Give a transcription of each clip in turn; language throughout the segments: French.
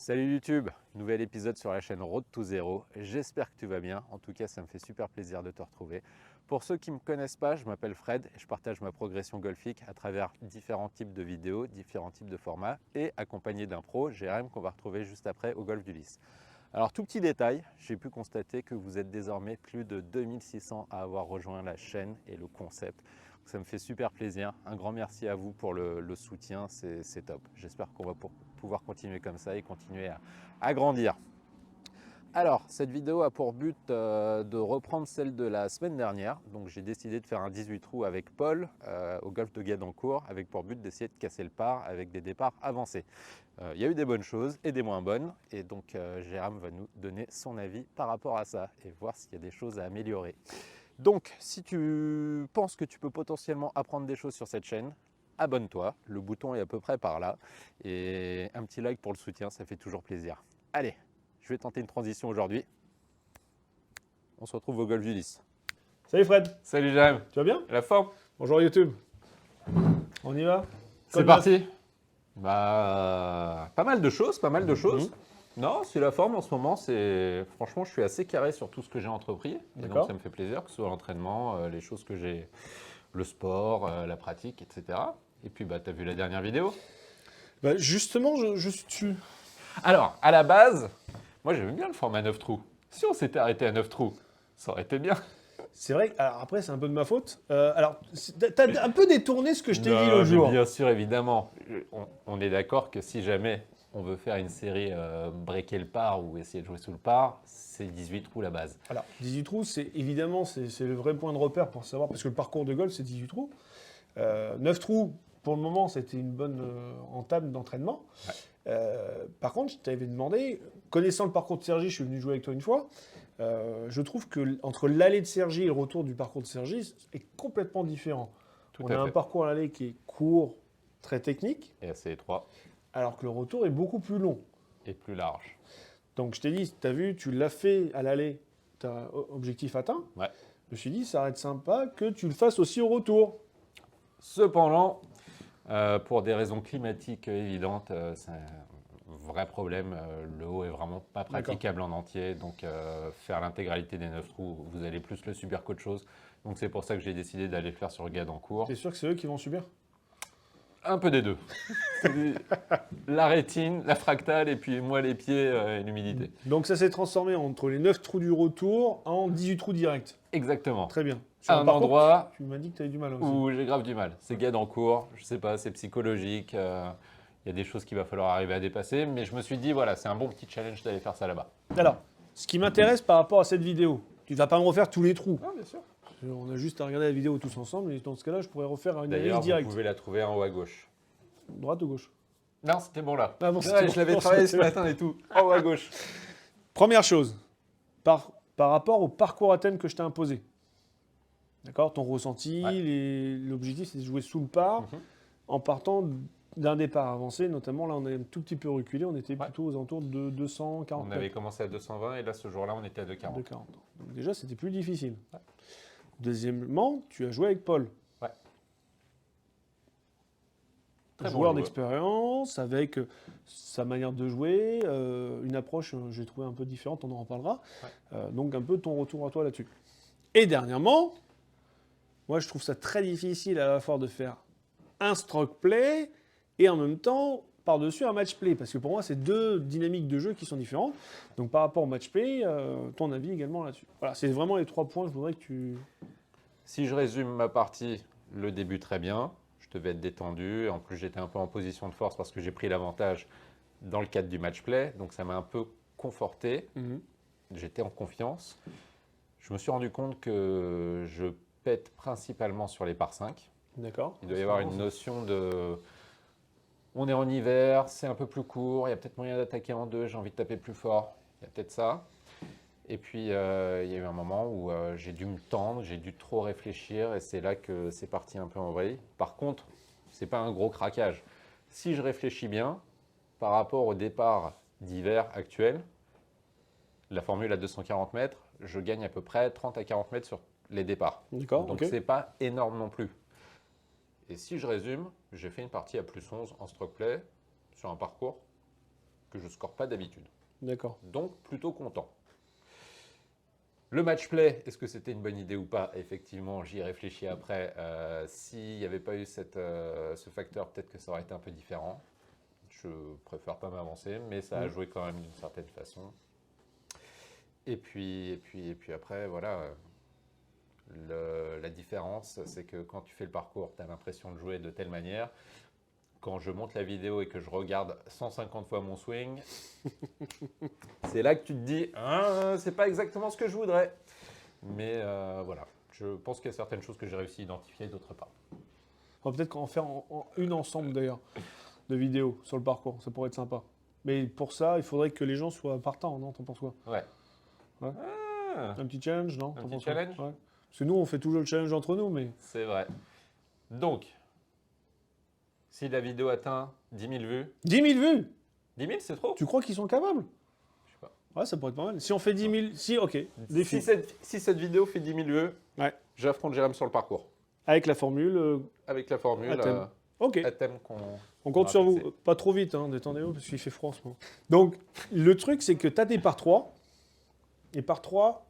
Salut YouTube, nouvel épisode sur la chaîne Road to Zero. J'espère que tu vas bien. En tout cas, ça me fait super plaisir de te retrouver. Pour ceux qui ne me connaissent pas, je m'appelle Fred et je partage ma progression golfique à travers différents types de vidéos, différents types de formats et accompagné d'un pro, Jérém, qu'on va retrouver juste après au Golf du Lys. Alors, tout petit détail, j'ai pu constater que vous êtes désormais plus de 2600 à avoir rejoint la chaîne et le concept. Ça me fait super plaisir. Un grand merci à vous pour le soutien, c'est top. J'espère qu'on va pouvoir continuer comme ça et continuer à grandir. Alors, cette vidéo a pour but de reprendre celle de la semaine dernière. Donc, j'ai décidé de faire un 18 trous avec Paul au golf de Guadancourt, avec pour but d'essayer de casser le par avec des départs avancés. Il y a eu des bonnes choses et des moins bonnes. Et donc, Jérém va nous donner son avis par rapport à ça et voir s'il y a des choses à améliorer. Donc, si tu penses que tu peux potentiellement apprendre des choses sur cette chaîne, abonne-toi. Le bouton est à peu près par là. Et un petit like pour le soutien, ça fait toujours plaisir. Allez, je vais tenter une transition aujourd'hui. On se retrouve au Golf du Lys. Salut Fred, Salut Jérém, tu vas bien? la forme? Bonjour YouTube. On y va? C'est parti. Pas mal de choses, pas mal de choses. Non, c'est la forme en ce moment. Franchement, je suis assez carré sur tout ce que j'ai entrepris. Et donc, D'accord. ça me fait plaisir, que ce soit l'entraînement, les choses que j'ai, le sport, la pratique, etc. Et puis, tu as vu la dernière vidéo. Bah, justement, je suis dessus. Alors, à la base, moi, j'aime bien le format 9 trous. Si on s'était arrêté à 9 trous, ça aurait été bien. C'est vrai, alors après, c'est un peu de ma faute. T'as un peu détourné ce que je t'ai dit Non, l'autre mais jour. bien sûr, évidemment. On est d'accord que si jamais on veut faire une série breaker le par ou essayer de jouer sous le par, c'est 18 trous la base. Alors, 18 trous, c'est évidemment, c'est le vrai point de repère pour savoir, parce que le parcours de golf, c'est 18 trous. 9 trous, pour le moment, c'était une bonne entame d'entraînement. Ouais. Par contre, je t'avais demandé, connaissant le parcours de Sergi, je suis venu jouer avec toi une fois, je trouve que entre l'allée de Sergi et le retour du parcours de Sergi est complètement différent. On a un parcours à l'allée qui est court, très technique, Et assez étroit alors que le retour est beaucoup plus long. et plus large. Donc je t'ai dit, tu as vu, tu l'as fait à l'allée, tu as objectif atteint. Ouais. Je me suis dit, ça aurait été sympa que tu le fasses aussi au retour. Cependant, pour des raisons climatiques évidentes, c'est un vrai problème. Le haut est vraiment pas praticable en entier. Donc, faire l'intégralité des 9 trous, vous allez plus le subir qu'autre chose. Donc, c'est pour ça que j'ai décidé d'aller le faire sur Guadancourt. T'es sûr que c'est eux qui vont subir? Un peu des deux. La rétine, la fractale et puis moi les pieds et l'humidité. Donc ça s'est transformé entre les 9 trous du retour en 18 trous directs. Exactement. Très bien. Un endroit tu m'as dit que tu avais du mal aussi. où j'ai grave du mal. C'est Guadancourt, je sais pas, c'est psychologique. Il y a des choses qu'il va falloir arriver à dépasser. Mais je me suis dit, voilà, c'est un bon petit challenge d'aller faire ça là-bas. Alors, ce qui m'intéresse par rapport à cette vidéo, tu ne vas pas me refaire tous les trous. Ah, bien sûr. On a juste à regarder la vidéo tous ensemble et dans ce cas-là, je pourrais refaire une analyse D'ailleurs, vous directe. pouvez la trouver en haut à gauche. Droite ou gauche? Non, c'était bon là. Ah bon, Ouais, c'était bon. je l'avais Non, travaillé ce c'était matin et tout. En haut à gauche. Première chose, par rapport au parcours à thème que je t'ai imposé. D'accord? Ton ressenti, Ouais. l'objectif, c'est de jouer sous le par Mhm. en partant d'un départ avancé. Notamment, là, on est un tout petit peu reculé. On était Ouais. plutôt aux alentours de 240 On avait mètres. commencé à 220 et là, ce jour-là, on était à 240. 240. Donc déjà, c'était plus difficile. Ouais. Deuxièmement, tu as joué avec Paul. Ouais. Très bon Joueur joueur. d'expérience, avec sa manière de jouer, une approche, j'ai trouvé un peu différente, on en reparlera. Ouais. Donc un peu ton retour à toi là-dessus. Et dernièrement, moi je trouve ça très difficile à la fois de faire un stroke play et en même temps par-dessus un match play, parce que pour moi c'est deux dynamiques de jeu qui sont différentes. Donc par rapport au match play, ton avis également là-dessus. Voilà, c'est vraiment les 3 points, je voudrais que tu... Si je résume ma partie, le début très bien. Je devais être détendu. En plus, j'étais un peu en position de force parce que j'ai pris l'avantage dans le cadre du match play. Donc, ça m'a un peu conforté. J'étais en confiance. Je me suis rendu compte que je pète principalement sur les par 5. D'accord. Il doit y avoir une notion de... On est en hiver, c'est un peu plus court. Il y a peut-être moyen d'attaquer en 2. J'ai envie de taper plus fort. Il y a peut-être ça. Et puis, il y a eu un moment où j'ai dû me tendre, j'ai dû trop réfléchir et c'est là que c'est parti un peu en vrille. Par contre, ce n'est pas un gros craquage. Si je réfléchis bien, par rapport au départ d'hiver actuel, la formule à 240 mètres, je gagne à peu près 30 à 40 mètres sur les départs. D'accord, Donc, ok. ce n'est pas énorme non plus. Et si je résume, j'ai fait une partie à plus 11 en stroke play sur un parcours que je ne score pas d'habitude. D'accord. Donc, plutôt content. Le match play, est-ce que c'était une bonne idée ou pas? Effectivement, j'y ai réfléchi après. S'il n'y avait pas eu ce facteur, peut-être que ça aurait été un peu différent. Je préfère pas m'avancer, mais ça a joué quand même d'une certaine façon. Et puis après, voilà. La différence, c'est que quand tu fais le parcours, tu as l'impression de jouer de telle manière. Quand je monte la vidéo et que je regarde 150 fois mon swing, c'est là que tu te dis ah, c'est pas exactement ce que je voudrais. Mais voilà, je pense qu'il y a certaines choses que j'ai réussi à identifier, d'autres pas. On va peut-être en faire une ensemble d'ailleurs, de vidéos sur le parcours. Ça pourrait être sympa. Mais pour ça, il faudrait que les gens soient partants, non? T'en penses quoi? Ouais. Ouais. Ah, Un petit challenge, non? un T'en petit penses quoi? challenge? Ouais. Parce que nous, on fait toujours le challenge entre nous, mais. c'est vrai. Donc, si la vidéo atteint 10 000 vues, 10 000 vues! 10 000 c'est trop? Tu crois qu'ils sont capables? Je sais pas. Ouais, ça pourrait être pas mal. Si on fait 10 000. Si, ok. Défi. Si cette vidéo fait 10 000 vues, Ouais. j'affronte Jérém sur le parcours. Avec la formule. Avec la formule À thème. Ok. à thème qu'on. On compte va sur vous. fixer. Pas trop vite, hein, détendez-vous, parce qu'il fait froid en ce moment. Donc, le truc, c'est que tu as des par 3. Et par 3,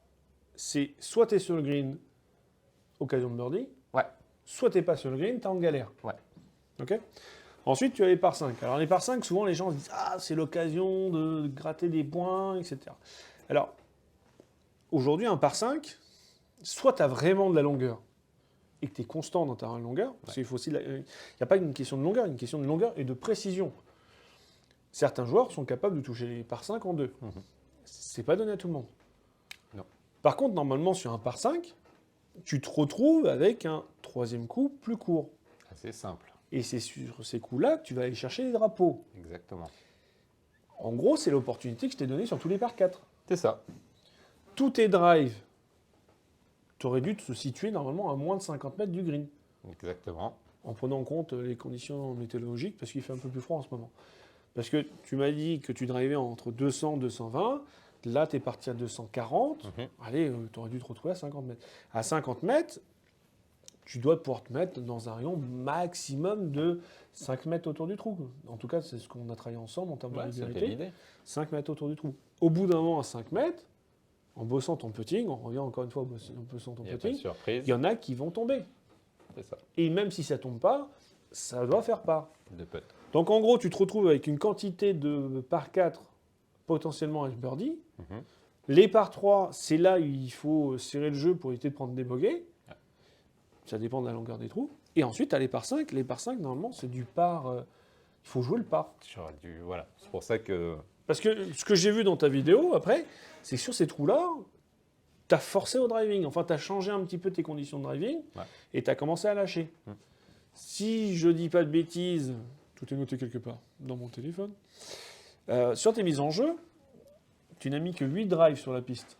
c'est soit tu es sur le green, occasion de birdie, Ouais. soit tu n'es pas sur le green, tu es en galère. Ouais. Ok. Ensuite, tu as les par 5. Alors, les par 5, souvent, les gens se disent ah, c'est l'occasion de gratter des points, etc. Alors, aujourd'hui, un par 5, soit tu as vraiment de la longueur et que tu es constant dans ta longueur, parce qu'il faut aussi. Il n'y a pas une question de longueur, une question de longueur et de précision. Certains joueurs sont capables de toucher les par 5 en 2. C'est pas donné à tout le monde. Non. Par contre, normalement, sur un par 5, tu te retrouves avec un troisième coup plus court. C'est simple. Et c'est sur ces coups-là que tu vas aller chercher les drapeaux. Exactement. En gros, c'est l'opportunité que je t'ai donnée sur tous les par 4. C'est ça. Tous tes drives, tu aurais dû te situer normalement à moins de 50 mètres du green, Exactement. en prenant en compte les conditions météorologiques, parce qu'il fait un peu plus froid en ce moment. Parce que tu m'as dit que tu drivais entre 200 et 220, là tu es parti à 240, allez, tu aurais dû te retrouver à 50 mètres. À 50 mètres, tu dois pouvoir te mettre dans un rayon maximum de 5 mètres autour du trou. En tout cas, c'est ce qu'on a travaillé ensemble en termes de C'était régularité. l'idée. 5 mètres autour du trou. Au bout d'un moment, à 5 mètres, en bossant ton putting, on revient encore une fois en bossant ton Il n'y a pas de putting, surprise. il y en a qui vont tomber. C'est ça. Et même si ça tombe pas, ça doit faire part. De putt. Donc en gros, tu te retrouves avec une quantité de par 4 potentiellement avec birdie. Mhm. Les par 3, c'est là où il faut serrer le jeu pour éviter de prendre des bogeys. Ouais. Ça dépend de la longueur des trous. Et ensuite, tu as les par 5. Les par 5, normalement, c'est du par. Il faut jouer le par. Voilà. C'est pour ça que. Parce que ce que j'ai vu dans ta vidéo, après, c'est que sur ces trous-là, tu as forcé au driving. Enfin, tu as changé un petit peu tes conditions de driving et tu as commencé à lâcher. Si je dis pas de bêtises, tout est noté quelque part dans mon téléphone, sur tes mises en jeu, tu n'as mis que 8 drives sur la piste.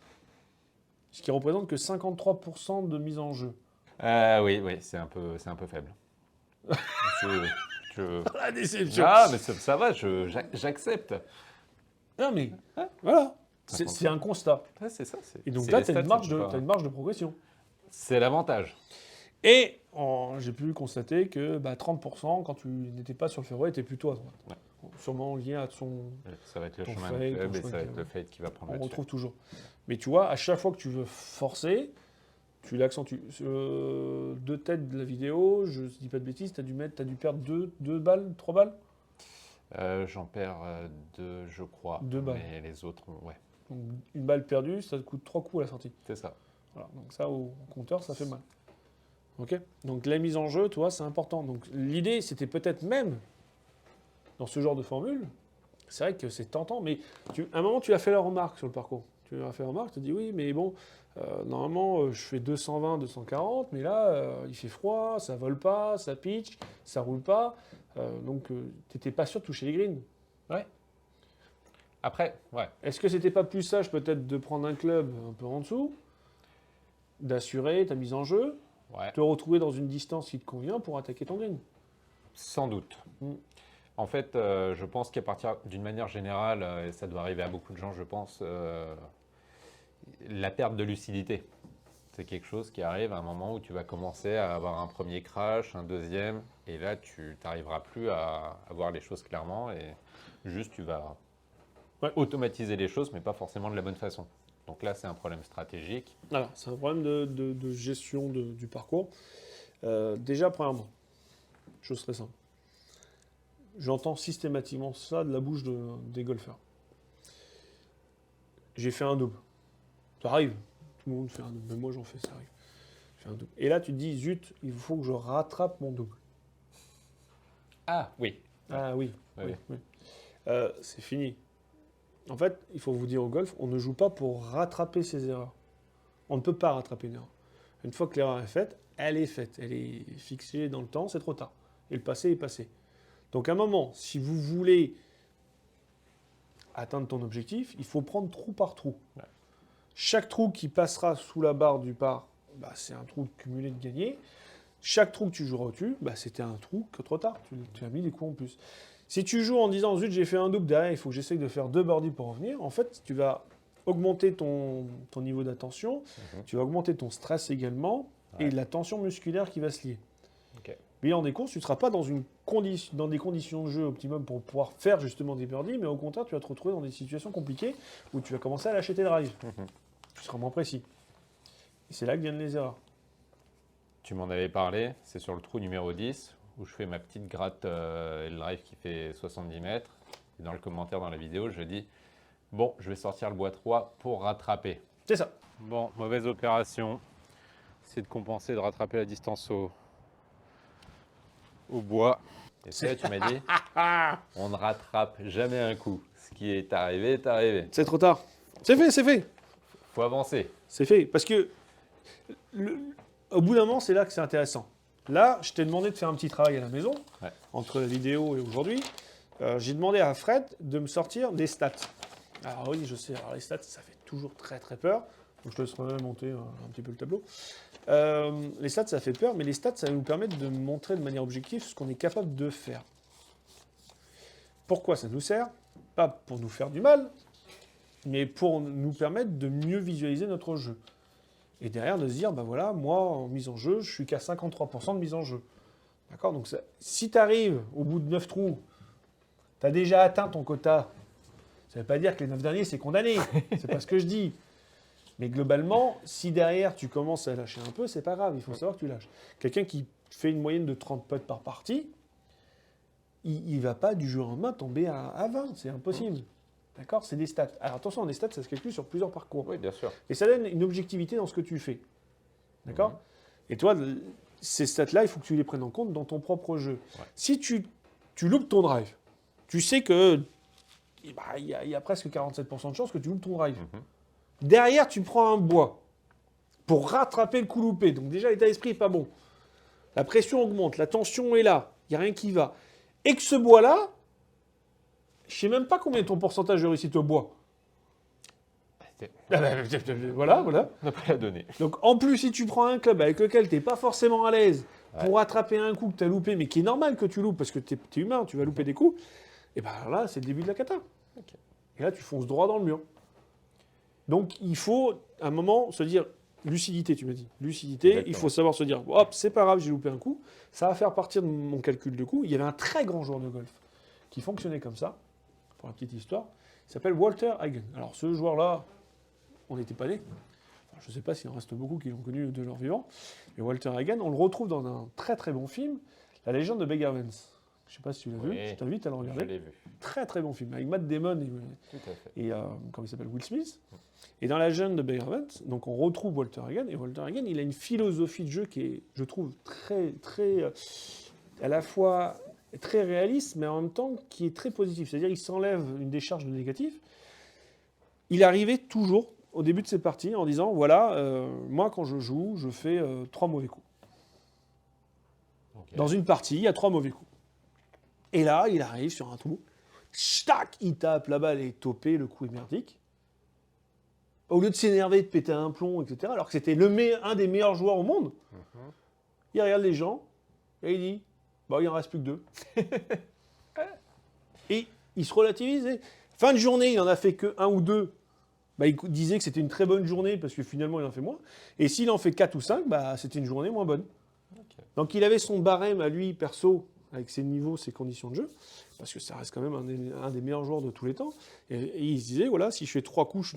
Ce qui représente que 53% de mise en jeu. Oui, c'est un peu faible. La déception. Ah, mais ça va, j'accepte. Non, mais voilà. C'est un constat. Ouais, c'est ça. Et donc c'est là, les tu as stats, une marge c'est pas- de progression. C'est l'avantage. Et j'ai pu constater que 30%, quand tu n'étais pas sur le fairway, était plutôt à droite. Ouais. Sûrement lié à son... Ça va être le Ton chemin fade, de club ton et ça chemin va être qui- le fade qui va prendre On là-dessus. retrouve toujours. Mais tu vois, à chaque fois que tu veux forcer, tu l'accentues. Deux têtes de la vidéo, je ne dis pas de bêtises, tu as dû perdre 2 balles, 3 balles. J'en perds 2, je crois. 2 balles. Mais les autres, ouais, Donc, une balle perdue, ça te coûte 3 coups à la sortie. c'est ça. Voilà, donc ça, au compteur, ça fait mal. Ok. Donc la mise en jeu, tu vois, c'est important. Donc l'idée, c'était peut-être même, dans ce genre de formule, c'est vrai que c'est tentant, mais à un moment, tu as fait la remarque sur le parcours. Tu as fait la remarque, tu as dit oui, mais bon, normalement, je fais 220, 240, mais là, il fait froid, ça vole pas, ça pitch, ça roule pas. Donc, tu n'étais pas sûr de toucher les greens. Ouais. Après, ouais. Est-ce que c'était pas plus sage peut-être de prendre un club un peu en dessous, d'assurer ta mise en jeu, Ouais. te retrouver dans une distance qui te convient pour attaquer ton green? Sans doute. Mm. En fait, je pense qu'à partir d'une manière générale, et ça doit arriver à beaucoup de gens, je pense, la perte de lucidité. C'est quelque chose qui arrive à un moment où tu vas commencer à avoir un premier crash, un deuxième, et là, tu n'arriveras plus à voir les choses clairement, et juste tu vas automatiser les choses, mais pas forcément de la bonne façon. Donc là, c'est un problème stratégique. Alors, c'est un problème de gestion du parcours. Déjà, premièrement, chose très simple. J'entends systématiquement ça de la bouche des golfeurs. J'ai fait un double. Ça arrive. Tout le monde fait un double. Même moi, j'en fais, ça arrive. Je fais un double. Et là, tu te dis, zut, il faut que je rattrape mon double. Ah, oui. Ah oui. Oui. C'est fini. En fait, il faut vous dire au golf, on ne joue pas pour rattraper ses erreurs. On ne peut pas rattraper une erreur. Une fois que l'erreur est faite. Elle est fixée dans le temps, c'est trop tard. Et le passé est passé. Donc à un moment, si vous voulez atteindre ton objectif, il faut prendre trou par trou. Ouais. Chaque trou qui passera sous la barre du par, c'est un trou cumulé de gagné. Chaque trou que tu joueras au-dessus, c'était un trou que trop tard. Tu as mis des coups en plus. Si tu joues en disant, zut, j'ai fait un double, derrière, il faut que j'essaye de faire 2 birdies pour revenir, en fait, tu vas augmenter ton niveau d'attention, tu vas augmenter ton stress également, et la tension musculaire qui va se lier. Okay. Bilan des courses, tu ne seras pas dans des conditions de jeu optimum pour pouvoir faire justement des birdies, mais au contraire, tu vas te retrouver dans des situations compliquées où tu vas commencer à lâcher tes drives. Tu seras moins précis. Et c'est là que viennent les erreurs. Tu m'en avais parlé, c'est sur le trou numéro 10, où je fais ma petite gratte et le drive qui fait 70 mètres. Et dans le commentaire dans la vidéo, je dis, bon, je vais sortir le bois 3 pour rattraper. C'est ça. Bon, mauvaise opération. C'est de compenser, de rattraper la distance au bois. Et ça, tu m'as dit, on ne rattrape jamais un coup. Ce qui est arrivé est arrivé. C'est trop tard. C'est fait. Faut avancer. C'est fait. Parce que, au bout d'un moment, c'est là que c'est intéressant. Là, je t'ai demandé de faire un petit travail à la maison, entre la vidéo et aujourd'hui. J'ai demandé à Fred de me sortir des stats. Alors oui, je sais, alors les stats, ça fait toujours très très peur. Donc je te laisserai monter un petit peu le tableau. Les stats, ça fait peur, mais les stats, ça va nous permettre de montrer de manière objective ce qu'on est capable de faire. Pourquoi ça nous sert? Pas pour nous faire du mal, mais pour nous permettre de mieux visualiser notre jeu. Et derrière, de se dire, voilà, moi, en mise en jeu, je suis qu'à 53% de mise en jeu. D'accord? Donc si tu arrives au bout de 9 trous, tu as déjà atteint ton quota. Ça ne veut pas dire que les 9 derniers, c'est condamné. C'est pas ce que je dis. Mais globalement, si derrière, tu commences à lâcher un peu, c'est pas grave. Il faut savoir que tu lâches. Quelqu'un qui fait une moyenne de 30 putts par partie, il ne va pas du jour au lendemain tomber à 20. C'est impossible. D'accord? C'est des stats. Alors attention, des stats, ça se calcule sur plusieurs parcours. Oui, bien sûr. Et ça donne une objectivité dans ce que tu fais. D'accord? Et toi, ces stats-là, il faut que tu les prennes en compte dans ton propre jeu. Ouais. Si tu loupes ton drive, tu sais que il y a presque 47% de chances que tu loupes ton drive. Derrière, tu prends un bois pour rattraper le coup loupé. Donc déjà, l'état d'esprit n'est pas bon. La pression augmente, la tension est là, il n'y a rien qui va. Et que ce bois-là, je ne sais même pas combien est ton pourcentage de réussite au bois. Voilà. On n'a pas la donnée. Donc en plus, si tu prends un club avec lequel tu n'es pas forcément à l'aise pour rattraper un coup que tu as loupé, mais qui est normal que tu loupes parce que tu es humain, tu vas louper des coups, et bien là, c'est le début de la cata. Okay. Et là, tu fonces droit dans le mur. Donc il faut, à un moment, se dire, lucidité, tu m'as dit. Lucidité, exactement. Il faut savoir se dire, hop, c'est pas grave, j'ai loupé un coup, ça va faire partir de mon calcul de coup. Il y avait un très grand joueur de golf qui fonctionnait comme ça, pour la petite histoire, il s'appelle Walter Hagen. Alors ce joueur-là, on n'était pas né. Enfin, je ne sais pas s'il en reste beaucoup qui l'ont connu de leur vivant. Mais Walter Hagen, on le retrouve dans un très très bon film, La légende de Beggar Vance. Je ne sais pas si tu l'as vu, je t'invite à le regarder. Je l'ai vu. Très très bon film, avec Matt Damon et comment il s'appelle, Will Smith. Et dans La légende de Beggar Vance, donc on retrouve Walter Hagen. Et Walter Hagen, il a une philosophie de jeu qui est, je trouve, très, très, à la fois très réaliste, mais en même temps qui est très positif. C'est-à-dire qu'il s'enlève une décharge de négatif. Il arrivait toujours, au début de ses parties, en disant, voilà, moi quand je joue, je fais 3 mauvais coups. Okay. Dans une partie, il y a 3 mauvais coups. Et là, il arrive sur un trou, tac, il tape, la balle est topée, le coup est merdique. Au lieu de s'énerver, de péter un plomb, etc., alors que c'était un des meilleurs joueurs au monde, il regarde les gens et il dit, il n'en reste plus que 2. Et il se relativise. Et fin de journée, il n'en a fait que 1 ou 2. Il disait que c'était une très bonne journée parce que finalement, il en fait moins. Et s'il en fait 4 ou 5, c'était une journée moins bonne. Okay. Donc il avait son barème à lui, perso, avec ses niveaux, ses conditions de jeu, parce que ça reste quand même un des meilleurs joueurs de tous les temps. Et il se disait, voilà, si je fais 3 coups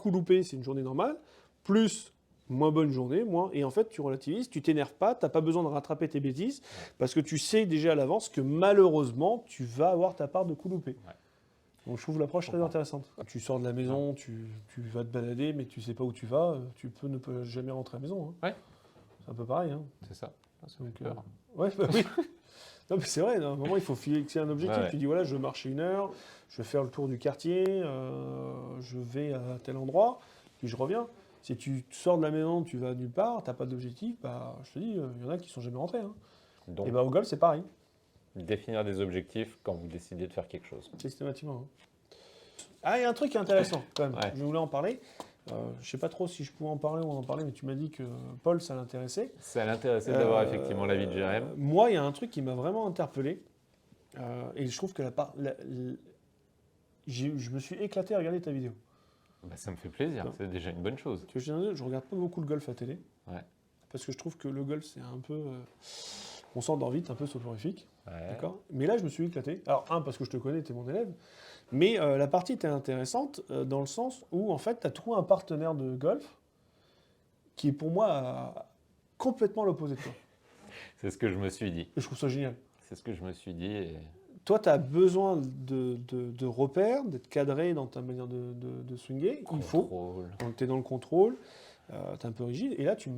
loupés, c'est une journée normale, plus moins bonne journée, moins. Et en fait, tu relativises, tu t'énerves pas, tu n'as pas besoin de rattraper tes bêtises, parce que tu sais déjà à l'avance que malheureusement, tu vas avoir ta part de coups loupés. Ouais. Donc je trouve l'approche très intéressante. Tu sors de la maison, tu vas te balader, mais tu sais pas où tu vas, tu peux ne pas jamais rentrer à la maison. Hein. Ouais. C'est un peu pareil. Hein. C'est ça. Donc, ouais, bah oui. Non, mais c'est vrai, à un moment, il faut fixer un objectif. Ouais. Tu dis, voilà, je vais marcher 1 heure, je vais faire le tour du quartier, je vais à tel endroit, puis je reviens. Si tu sors de la maison, tu vas nulle part, tu n'as pas d'objectif, bah, je te dis, il y en a qui ne sont jamais rentrés. Hein. Donc, et bah, au golf, c'est pareil. Définir des objectifs quand vous décidez de faire quelque chose. Systématiquement. Hein. Ah, il y a un truc qui est intéressant, quand même. Ouais. Je voulais en parler. Je ne sais pas trop si je pouvais en parler ou en parler, mais tu m'as dit que Paul, ça l'intéressait. Ça l'intéressait d'avoir effectivement l'avis de Jérém. Moi, il y a un truc qui m'a vraiment interpellé. Et je trouve que je me suis éclaté à regarder ta vidéo. Bah, ça me fait plaisir, c'est déjà une bonne chose. Je ne regarde pas beaucoup le golf à télé. Ouais. Parce que je trouve que le golf, c'est un peu... on s'endort vite, un peu soporifique. Ouais. D'accord. Mais là, je me suis éclaté. Alors, parce que je te connais, tu es mon élève. Mais la partie était intéressante dans le sens où, en fait, tu as trouvé un partenaire de golf qui est pour moi complètement l'opposé de toi. C'est ce que je me suis dit. Et je trouve ça génial. C'est ce que je me suis dit. Et... Toi, tu as besoin de repères, d'être cadré dans ta manière de swinger. Contrôle. Il faut. Donc, tu es dans le contrôle, tu es un peu rigide. Et là, tu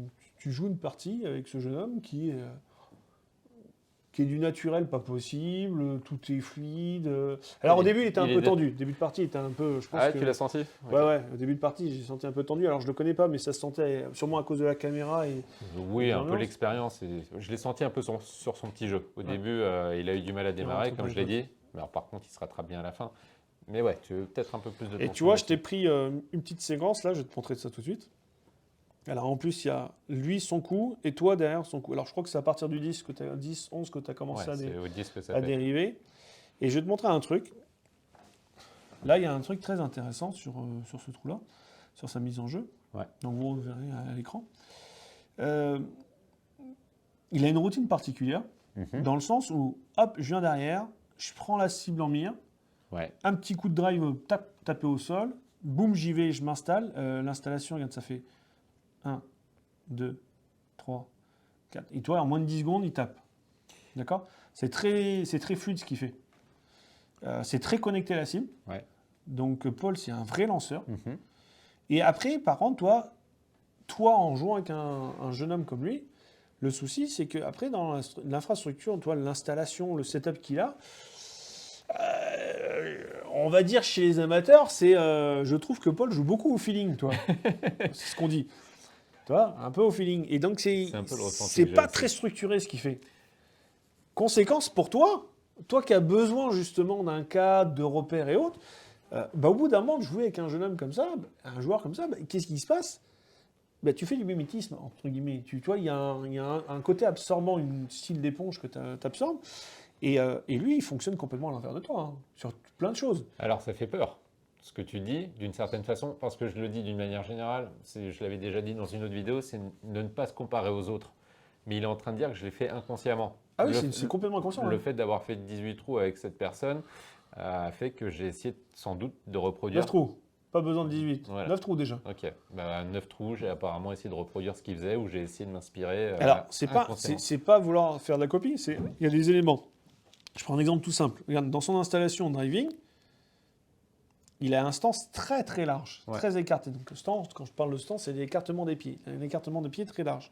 joues une partie avec ce jeune homme qui est du naturel pas possible, tout est fluide. Alors au début, il était un peu tendu. Début de partie, il était un peu... Je pense tu l'as senti ? Ouais, au début de partie, j'ai senti un peu tendu. Alors je le connais pas, mais ça se sentait sûrement à cause de la caméra. Oui, un peu l'expérience. Je l'ai senti un peu sur son petit jeu. Au début, il a eu du mal à démarrer, comme je l'ai dit. Mais alors, par contre, il se rattrape bien à la fin. Mais ouais, tu veux peut-être un peu plus de temps. Et tu vois, je t'ai pris une petite séquence, là, je vais te montrer ça tout de suite. Alors en plus, il y a lui, son coup, et toi derrière son coup. Alors je crois que c'est à partir du 10, 11 que tu as commencé à dériver. Et je vais te montrer un truc. Là, il y a un truc très intéressant sur ce trou-là, sur sa mise en jeu. Ouais. Donc vous verrez à l'écran. Il a une routine particulière, dans le sens où, hop, je viens derrière, je prends la cible en mire, un petit coup de drive tapé au sol, boum, j'y vais, je m'installe. L'installation, regarde, ça fait 1, 2, 3, 4. Et toi, en moins de 10 secondes, il tape. D'accord ? C'est très fluide ce qu'il fait. C'est très connecté à la cible. Ouais. Donc, Paul, c'est un vrai lanceur. Et après, par contre, toi en jouant avec un jeune homme comme lui, le souci, c'est qu'après, dans l'infrastructure, l'installation, le setup qu'il a, on va dire chez les amateurs, je trouve que Paul joue beaucoup au feeling, toi. C'est ce qu'on dit. Tu vois, un peu au feeling. Et donc, c'est pas très structuré ce qu'il fait. Conséquence pour toi qui as besoin justement d'un cadre, de repères et autres, au bout d'un moment, de jouer avec un jeune homme comme ça, un joueur comme ça, qu'est-ce qui se passe ? Tu fais du mimétisme, entre guillemets. Tu vois, il y a un côté absorbant, une style d'éponge que tu absorbes. Et lui, il fonctionne complètement à l'envers de toi, sur plein de choses. Alors, ça fait peur. Ce que tu dis, d'une certaine façon, parce que je le dis d'une manière générale, je l'avais déjà dit dans une autre vidéo, c'est de ne pas se comparer aux autres. Mais il est en train de dire que je l'ai fait inconsciemment. Ah oui, c'est complètement inconscient. Le fait d'avoir fait 18 trous avec cette personne a fait que j'ai essayé sans doute de reproduire... 9 trous, pas besoin de 18. Voilà. 9 trous déjà. Ok, 9 trous, j'ai apparemment essayé de reproduire ce qu'il faisait ou j'ai essayé de m'inspirer. Alors, c'est pas vouloir faire de la copie, il y a des éléments. Je prends un exemple tout simple. Regarde, dans son installation driving, il a un stance très très large, très écarté. Donc le stance, quand je parle de stance, c'est l'écartement des pieds. Un écartement des pieds très large.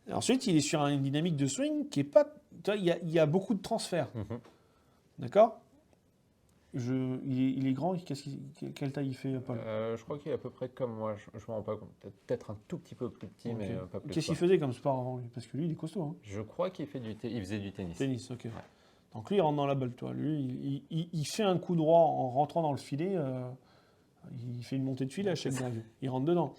Et ensuite, il est sur une dynamique de swing qui est pas... Il y a beaucoup de transferts. D'accord ? Il est grand, quelle taille il fait, Paul ? Je crois qu'il est à peu près comme moi, je ne me rends pas compte. Peut-être un tout petit peu plus petit, mais pas plus. Qu'est-ce qu'il faisait comme sport avant lui ? Parce que lui, il est costaud. Hein. Je crois qu'il faisait du tennis. Tennis, ok. Ouais. Donc lui, il rentre dans la balle, toi. Lui, il fait un coup droit en rentrant dans le filet. Il fait une montée de filet à chaque drive. Il rentre dedans.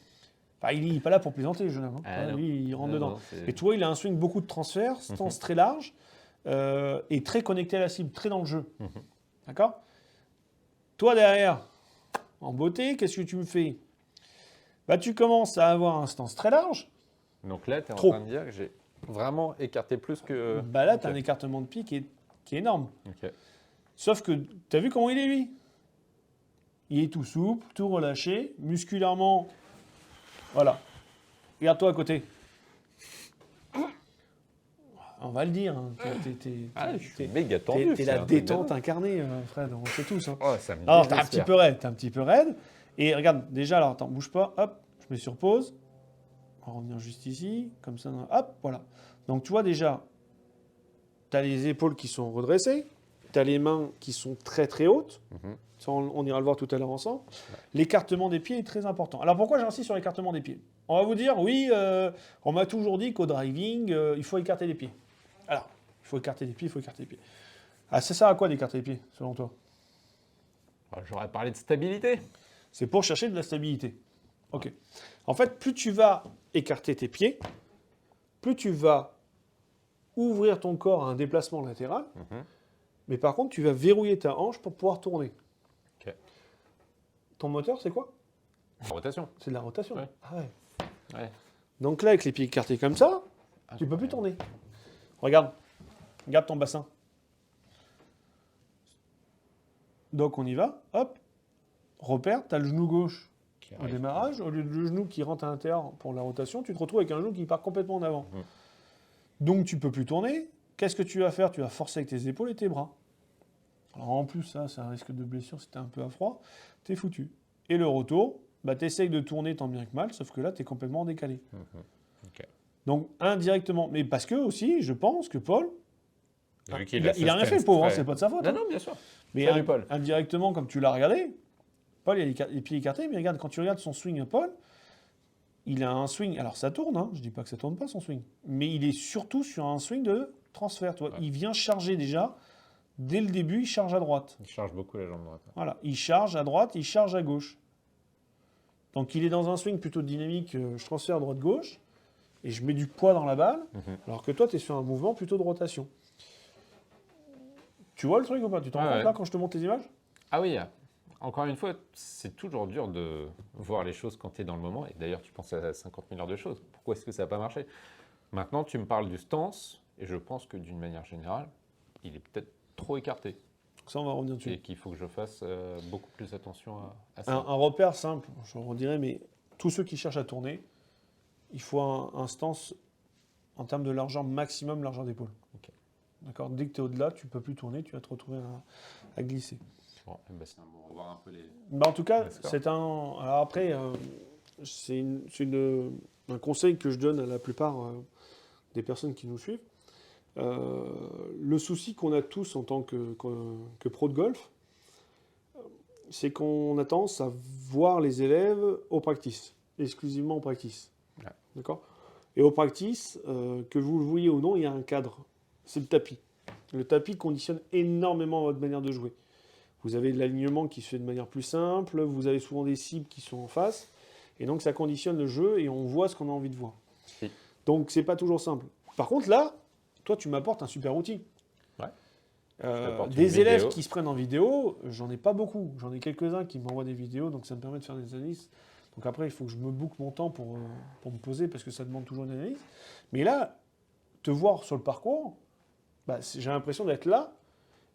Enfin, il n'est pas là pour plaisanter, le jeune homme. Lui, il rentre dedans. Et toi, il a un swing, beaucoup de transferts, stance très large, et très connecté à la cible, très dans le jeu. D'accord ? Toi, derrière, en beauté, qu'est-ce que tu me fais ? Tu commences à avoir un stance très large. Donc là, tu es en train de dire que j'ai Vraiment écarté plus que. Bah là, tu as Ok. un écartement de pied qui est énorme. Ok. Sauf que, tu as vu comment il est, lui? Il est tout souple, tout relâché, musculairement. Voilà. Regarde-toi à côté. On va le dire. Hein. Ah, je suis méga tendu. T'es c'est la un truc de détente dingue. incarnée, Fred. On le sait tous. Hein. Oh, ça me Alors, t'es un petit désespère. peu raide. T'es un petit peu raide. Et regarde, déjà, alors, attends, bouge pas. Hop, je mets sur pause. On va revenir juste ici. Comme ça, hop, voilà. Donc, tu vois déjà, tu as les épaules qui sont redressées. Tu as les mains qui sont très, très hautes. Mhm. Ça, on ira le voir tout à l'heure ensemble. L'écartement des pieds est très important. Alors, pourquoi j'insiste sur l'écartement des pieds? On va vous dire, oui, on m'a toujours dit qu'au driving, il faut écarter les pieds. Alors, il faut écarter les pieds, il faut écarter les pieds. Ah, ça sert à quoi d'écarter les pieds, selon toi? Oh, j'aurais parlé de stabilité. C'est pour chercher de la stabilité. Ok. En fait, plus tu vas écarter tes pieds, plus tu vas ouvrir ton corps à un déplacement latéral, Mhm. mais par contre, tu vas verrouiller ta hanche pour pouvoir tourner. Ok. Ton moteur, c'est quoi? Rotation. C'est de la rotation. Ouais. Ah ouais. Ouais. Donc là, avec les pieds écartés comme ça, tu peux plus tourner. Regarde. Regarde ton bassin. Donc on y va. Hop. Repère, tu as le genou gauche Qui au arrive. démarrage. Au lieu de le genou qui rentre à l'intérieur pour la rotation, tu te retrouves avec un genou qui part complètement en avant. Mhm. Donc tu peux plus tourner. Qu'est-ce que tu vas faire? Tu vas forcer avec tes épaules et tes bras. Alors en plus, ça, c'est un risque de blessure si t'es un peu à froid. T'es foutu. Et le retour, bah, t'essayes de tourner tant bien que mal, sauf que là, t'es complètement décalé. Mhm. Ok. Donc indirectement, mais parce que aussi, je pense que Paul, Vu qu'il il a rien fait le pauvre, hein, c'est pas de sa faute. Non, hein. non, bien sûr. Mais Salut, Paul. indirectement, comme tu l'as regardé, Paul, il a les pieds écartés, mais regarde, quand tu regardes son swing à Paul, il a un swing, alors ça tourne, hein, je dis pas que ça tourne pas son swing, mais il est surtout sur un swing de transfert. Tu vois. Ouais. Il vient charger déjà, dès le début, il charge à droite. Il charge beaucoup la jambe droite. Voilà, il charge à droite, il charge à gauche. Donc il est dans un swing plutôt dynamique, je transfère droite-gauche, et je mets du poids dans la balle, Mhm. alors que toi, tu es sur un mouvement plutôt de rotation. Tu vois le truc ou pas? Tu t'en rends Ouais, compte ouais. là quand je te montre tes images? Ah oui, encore une fois, c'est toujours dur de voir les choses quand tu es dans le moment. Et d'ailleurs, tu penses à 50 000 heures de choses. Pourquoi est-ce que ça n'a pas marché? Maintenant, tu me parles du stance, et je pense que d'une manière générale, il est peut-être trop écarté. Ça, on va revenir dessus. Et qu'il faut que je fasse beaucoup plus attention à Un ça. repère simple, je redirais, mais tous ceux qui cherchent à tourner, il faut un stance en termes de largeur maximum, largeur d'épaule. Ok. D'accord. Dès que tu es au-delà, tu ne peux plus tourner, tu vas te retrouver à glisser. Bon, eh ben, c'est bon, on va voir un peu les. Bah, en tout cas, D'accord. c'est un. Alors après, un conseil que je donne à la plupart des personnes qui nous suivent. Le souci qu'on a tous en tant que pro de golf, c'est qu'on a tendance à voir les élèves au practice, exclusivement au practice. Ouais. D'accord? Et au practice, que vous le voyez ou non, il y a un cadre. C'est le tapis. Le tapis conditionne énormément votre manière de jouer. Vous avez de l'alignement qui se fait de manière plus simple, vous avez souvent des cibles qui sont en face, et donc ça conditionne le jeu et on voit ce qu'on a envie de voir. Oui. Donc c'est pas toujours simple. Par contre là, toi tu m'apportes un super outil. Ouais. t'apporte une Des élèves vidéo. qui se prennent en vidéo, j'en ai pas beaucoup. J'en ai quelques-uns qui m'envoient des vidéos, donc ça me permet de faire des analyses. Donc après, il faut que je me boucle mon temps pour me poser, parce que ça demande toujours une analyse. Mais là, te voir sur le parcours, bah, j'ai l'impression d'être là.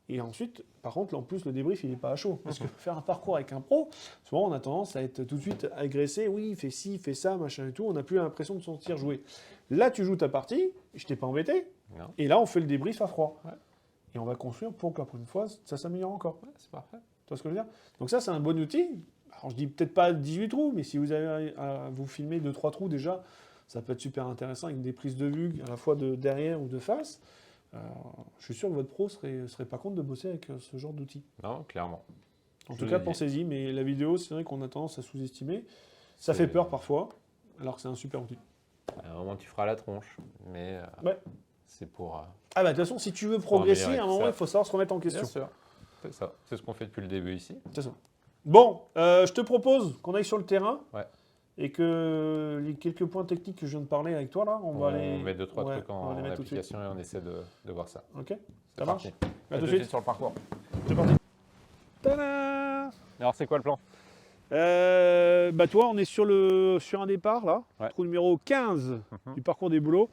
Et ensuite, par contre, en plus, le débrief, il n'est pas à chaud. Parce que faire un parcours avec un pro, souvent, on a tendance à être tout de suite agressé. Oui, fais ci, fais ça, machin et tout. On n'a plus l'impression de se sentir jouer. Là, tu joues ta partie, je t'ai pas embêté. Non. Et là, on fait le débrief à froid. Ouais. Et on va construire pour que la prochaine fois, ça s'améliore encore. Ouais, c'est parfait. Tu vois ce que je veux dire? Donc ça, c'est un bon outil. Alors, je dis peut-être pas 18 trous, mais si vous avez à vous filmer 2-3 trous déjà, ça peut être super intéressant avec des prises de vue à la fois de derrière ou de face. Je suis sûr que votre pro serait pas contre de bosser avec ce genre d'outil. Non, clairement. En Je tout l'ai cas, dit. pensez-y, mais la vidéo, c'est vrai qu'on a tendance à sous-estimer. Ça C'est- fait peur parfois, alors que c'est un super outil. À un moment, tu feras la tronche. Mais Ouais. c'est pour. Ah bah de toute façon, si tu veux progresser, améliorer à un tout moment, ça. il faut savoir se remettre en question. Bien sûr. C'est ça. C'est ce qu'on fait depuis le début ici. C'est ça. Bon, je te propose qu'on aille sur le terrain. Ouais. Et que les quelques points techniques que je viens de parler avec toi, là, on va les... met 2-3 ouais, trucs on va en les mettre tout de suite. application et on essaie de voir ça. Ok, C'est ça marche. parti. À À tout de suite suite. sur le parcours. C'est parti. Tada! Alors, c'est quoi le plan? Bah toi, on est sur un départ, là, Ouais. trou numéro 15 Mhm. du parcours des boulots.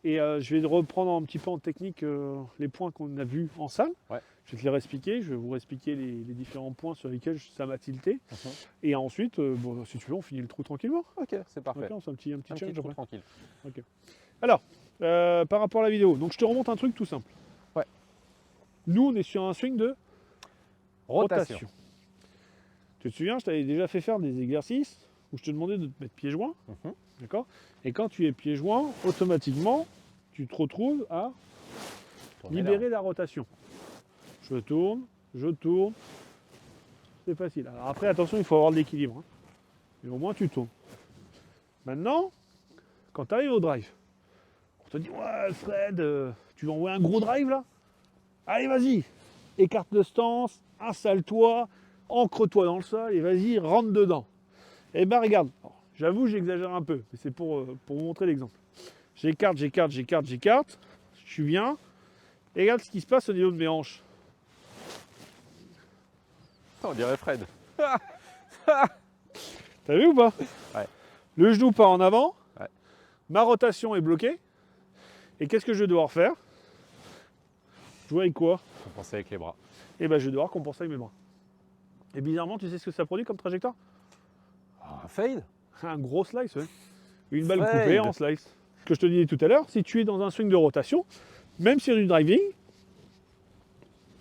Et je vais reprendre un petit peu en technique les points qu'on a vus en salle. Ouais. Je vais te les réexpliquer, je vais vous réexpliquer les différents points sur lesquels ça m'a tilté. Et ensuite, bon, si tu veux, on finit le trou tranquillement. Ok, c'est parfait. Ok, on fait un petit Un challenge petit trou après. tranquille. Alors, par rapport à la vidéo, donc je te remonte un truc tout simple. Ouais. Nous, on est sur un swing de Rotation. Tu te souviens, je t'avais déjà fait faire des exercices où je te demandais de te mettre pieds joints. Mhm. D'accord. Et quand tu es pieds joints, automatiquement, tu te retrouves à Tournez libérer là. la rotation. Je tourne. C'est facile. Alors après, attention, il faut avoir de l'équilibre. Hein. Mais au moins, tu tournes. Maintenant, quand tu arrives au drive, on te dit ouais, Fred, tu veux envoyer un gros drive là? Allez, vas-y. Écarte de stance, installe-toi, ancre-toi dans le sol et vas-y, rentre dedans. Eh ben, regarde. Alors, j'avoue, j'exagère un peu, mais c'est pour vous montrer l'exemple. J'écarte. Je suis bien. Et regarde ce qui se passe au niveau de mes hanches. On dirait Fred. T'as vu ou pas? Ouais. Le genou part en avant. Ouais. Ma rotation est bloquée. Et qu'est-ce que je vais devoir faire? Jouer avec quoi? Compenser avec les bras. Eh ben, je vais devoir compenser avec mes bras. Et bizarrement, tu sais ce que ça produit comme trajectoire? Un fade. Un gros slice, ouais. Une balle Fade. coupée en slice. Ce que je te disais tout à l'heure, si tu es dans un swing de rotation, même sur du driving,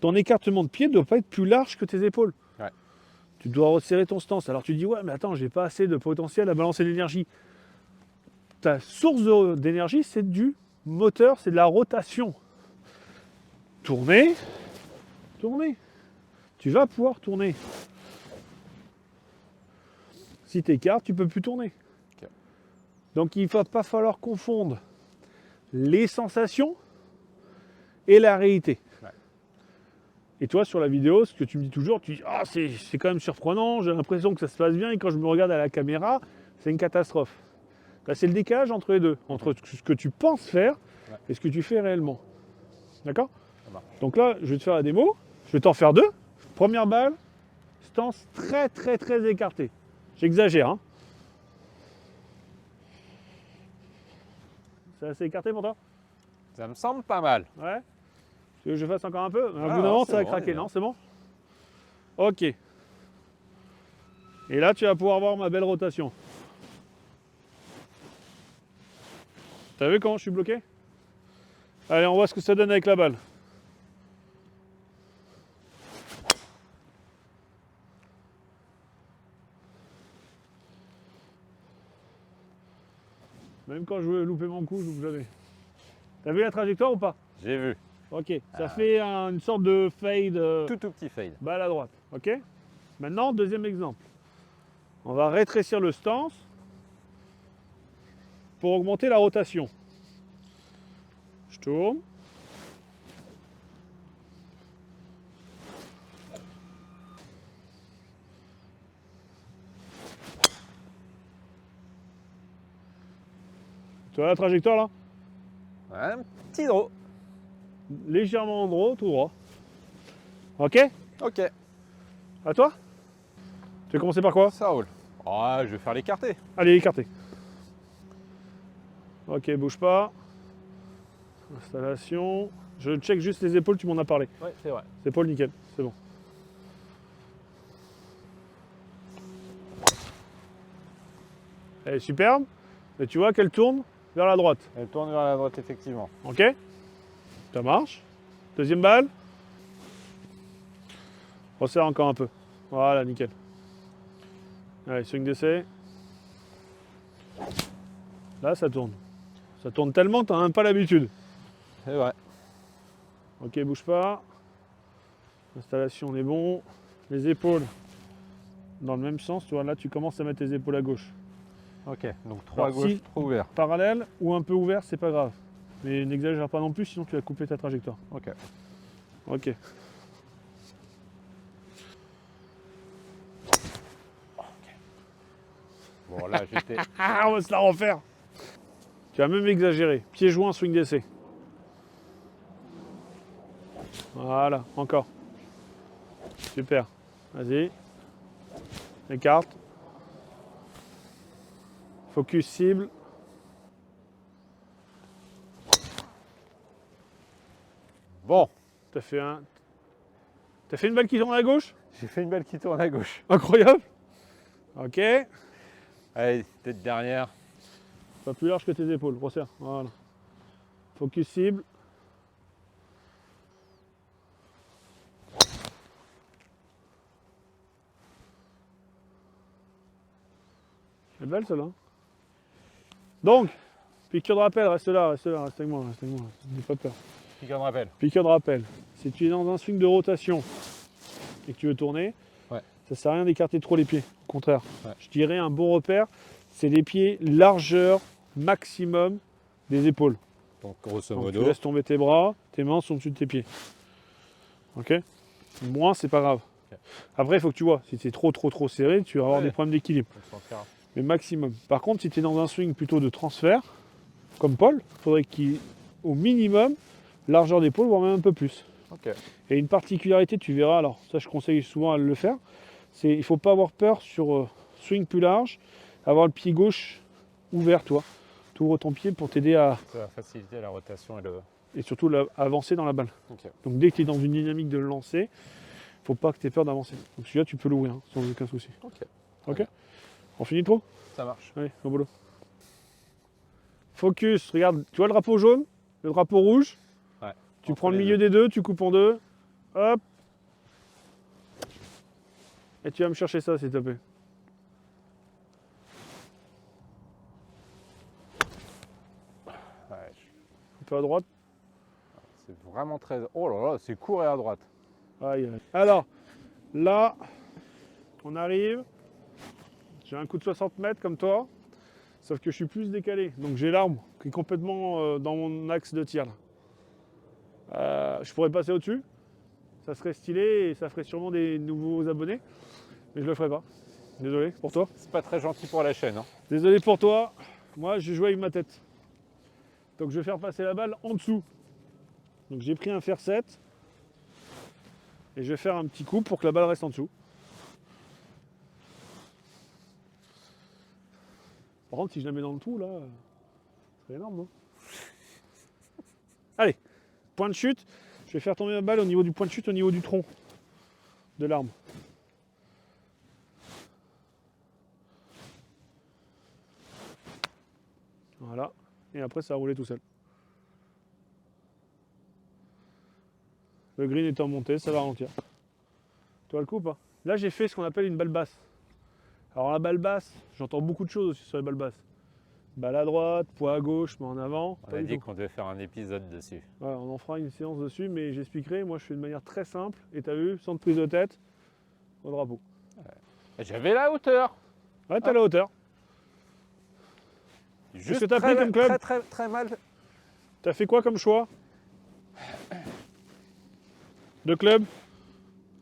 ton écartement de pied ne doit pas être plus large que tes épaules. Ouais. Tu dois resserrer ton stance. Alors tu dis, ouais, mais attends, j'ai pas assez de potentiel à balancer l'énergie. Ta source d'énergie, c'est du moteur, c'est de la rotation. Tourner. Tu vas pouvoir tourner. Si tu écartes, tu ne peux plus tourner. Okay. Donc il ne va pas falloir confondre les sensations et la réalité. Ouais. Et toi, sur la vidéo, ce que tu me dis toujours, tu dis « Ah, c'est quand même surprenant, j'ai l'impression que ça se passe bien, et quand je me regarde à la caméra, c'est une catastrophe. » Là, c'est le décalage entre les deux, entre ce que tu penses faire et ce que tu fais réellement. D'accord? Donc là, je vais te faire la démo, je vais t'en faire deux. Première balle, stance très écartée. J'exagère, hein. C'est assez écarté pour toi? Ça me semble pas mal. Ouais. Tu veux que je fasse encore un peu? Un bout d'un non, moment, c'est ça va bon, craquer, on y va. non? C'est bon? Ok. Et là, tu vas pouvoir voir ma belle rotation. T'as vu comment je suis bloqué? Allez, on voit ce que ça donne avec la balle. Même quand je veux louper mon coup, je loupe jamais. T'as vu la trajectoire ou pas? J'ai vu. Ok, ça fait une sorte de fade Tout petit fade. balle à droite. Ok. Maintenant, deuxième exemple. On va rétrécir le stance pour augmenter la rotation. Je tourne. Tu vois la trajectoire là? Un petit draw. Légèrement en draw, tout droit. Ok? Ok, À toi? Tu veux commencer par quoi? ça roule. Oh, je vais faire l'écarté. Allez, écarté. Ok, bouge pas. Installation. Je check juste les épaules, tu m'en as parlé. Ouais, c'est vrai. C'est épaules, nickel, c'est bon. Elle est superbe. Et tu vois qu'elle tourne vers la droite. Elle tourne vers la droite, effectivement. Ok? Ça marche. Deuxième balle. Resserre encore un peu. Voilà, nickel. Allez, swing d'essai. Là, ça tourne. Ça tourne tellement que tu n'en as même pas l'habitude. C'est vrai. Ok, bouge pas. Installation, on est bon. Les épaules dans le même sens. Tu vois, là, tu commences à mettre tes épaules à gauche. Ok, donc 3 à Alors, gauche, si- 3 ouvert. Parallèle ou un peu ouvert, c'est pas grave. Mais n'exagère pas non plus, sinon tu vas couper ta trajectoire. Ok. Ok. Bon, là, j'étais. Ah, on va se la refaire. Tu as même exagéré. Pied joint, swing d'essai. Voilà, encore. Super. Vas-y. Écarte. Focus cible. Bon, T'as fait une balle qui tourne à gauche? j'ai fait une balle qui tourne à gauche. Incroyable. Ok. Allez, tête dernière. Pas plus large que tes épaules. Resserre. Voilà. Focus cible. Elle est belle celle-là. Donc, piqûre de rappel, reste là, reste avec moi, n'aie pas peur. Piqueur de rappel. Piqûre de rappel. Si tu es dans un swing de rotation et que tu veux tourner, Ouais. ça sert à rien d'écarter trop les pieds. Au contraire, Ouais. je dirais un bon repère, c'est les pieds largeur maximum des épaules. Donc grosso Donc, modo. tu laisses tomber tes bras, tes mains sont au-dessus de tes pieds. Ok? Moins, c'est pas grave. Ok. Après, il faut que tu vois, si c'est trop serré, tu vas avoir Ouais. des problèmes d'équilibre. On s'en tire. Mais maximum. Par contre, si tu es dans un swing plutôt de transfert, comme Paul, il faudrait qu'il au minimum largeur d'épaule, voire même un peu plus. Ok. Et une particularité, tu verras, alors ça je conseille souvent à le faire, c'est il ne faut pas avoir peur sur swing plus large, avoir le pied gauche ouvert, toi. Tu ouvres ton pied pour t'aider à, Ça va faciliter la rotation et le. et surtout à avancer dans la balle. Ok. Donc dès que tu es dans une dynamique de le lancer, il ne faut pas que tu aies peur d'avancer. Donc celui-là, tu peux l'ouvrir hein, sans aucun souci. Ok. Ok. On finit trop? Ça marche. Allez, au boulot. Focus, regarde, tu vois le drapeau jaune, le drapeau rouge? Ouais. Tu Entre prends le les milieu des deux, tu coupes en deux, hop. Et tu vas me chercher ça, s'il te plaît. Ouais, Un peu à droite. c'est vraiment très. Oh là là, c'est court et à droite. Aïe, aïe. Alors, là, on arrive. J'ai un coup de 60 mètres comme toi, sauf que je suis plus décalé. Donc j'ai l'arbre qui est complètement dans mon axe de tir. Là. Je pourrais passer au-dessus. Ça serait stylé et ça ferait sûrement des nouveaux abonnés. Mais je le ferai pas. Désolé pour toi. C'est pas très gentil pour la chaîne. Hein. Désolé pour toi. Moi, j'ai joué avec ma tête. Donc je vais faire passer la balle en dessous. Donc j'ai pris un fer 7. Et je vais faire un petit coup pour que la balle reste en dessous. Par contre, si je la mets dans le trou, là, c'est énorme, non? Allez, point de chute. Je vais faire tomber ma balle au niveau du point de chute, au niveau du tronc de l'arme. Voilà. Et après, ça va rouler tout seul. Le green étant monté, ça va ralentir. Tu vois le coup ou pas? Là, j'ai fait ce qu'on appelle une balle basse. Alors la balle basse, j'entends beaucoup de choses aussi sur les balles basses. Balle à droite, poids à gauche, mais en avant. On pas a du dit tout. qu'on devait faire un épisode dessus. Voilà, on en fera une séance dessus, mais j'expliquerai. Moi, je fais de manière très simple. Et t'as vu, sans prise de tête, au drapeau. J'avais la hauteur. Ouais, t'as la hauteur. Juste que t'as pris comme club très mal. T'as fait quoi comme choix de club?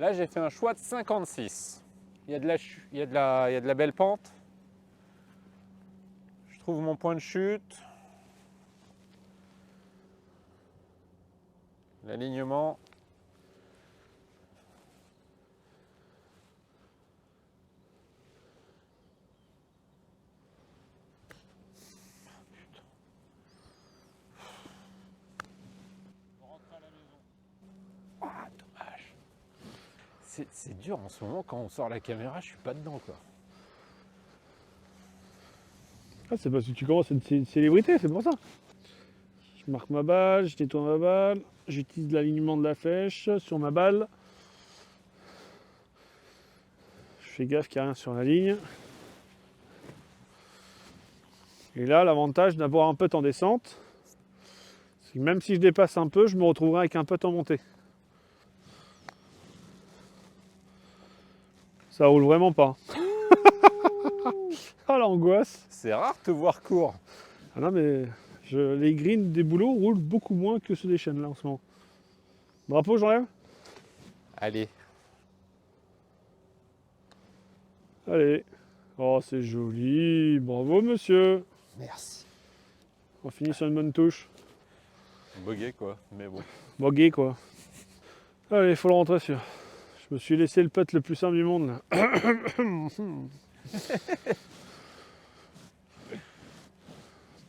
Là, j'ai fait un choix de 56. Il y a de la belle pente. Je trouve mon point de chute. L'alignement. Ah, dommage. C'est dur en ce moment quand on sort la caméra, je suis pas dedans quoi. Ah, c'est parce que tu commences à être une célébrité, c'est pour ça. Je marque ma balle, je nettoie ma balle, j'utilise l'alignement de la flèche sur ma balle. Je fais gaffe qu'il n'y a rien sur la ligne. Et là, l'avantage d'avoir un putt en descente, c'est que même si je dépasse un peu, je me retrouverai avec un putt en montée. Ça roule vraiment pas. Ah l'angoisse. C'est rare de te voir court. Ah non mais les greens des boulots roulent beaucoup moins que ceux des chaînes là en ce moment. Drapeau, j'enlève? Allez, Allez. Oh c'est joli. Bravo monsieur. merci. On finit sur une bonne touche. Bogué quoi, mais bon. Bogué quoi. Allez, faut le rentrer sûr. Je me suis laissé le putt le plus simple du monde là.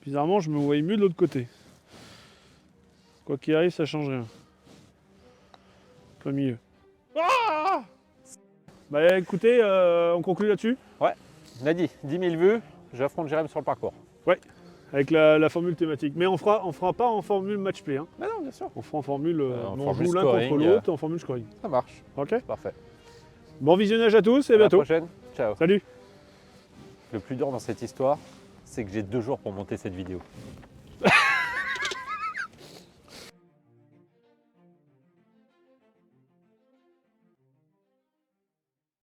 Bizarrement, je me voyais mieux de l'autre côté. Quoi qu'il arrive, ça change rien. Plein milieu. Ah bah écoutez, on conclut là-dessus. On a dit 10 000 vues, j'affronte Jérém sur le parcours. Avec la formule thématique. Mais on fera pas en formule match play. Hein. Mais non, bien sûr. On fera en formule, En on formule joue l'un scoring, contre l'autre, en formule scoring. Ça marche. Ok. Parfait. Bon visionnage à tous et À la bientôt. prochaine. Ciao. Salut. Le plus dur dans cette histoire, c'est que j'ai 2 jours pour monter cette vidéo.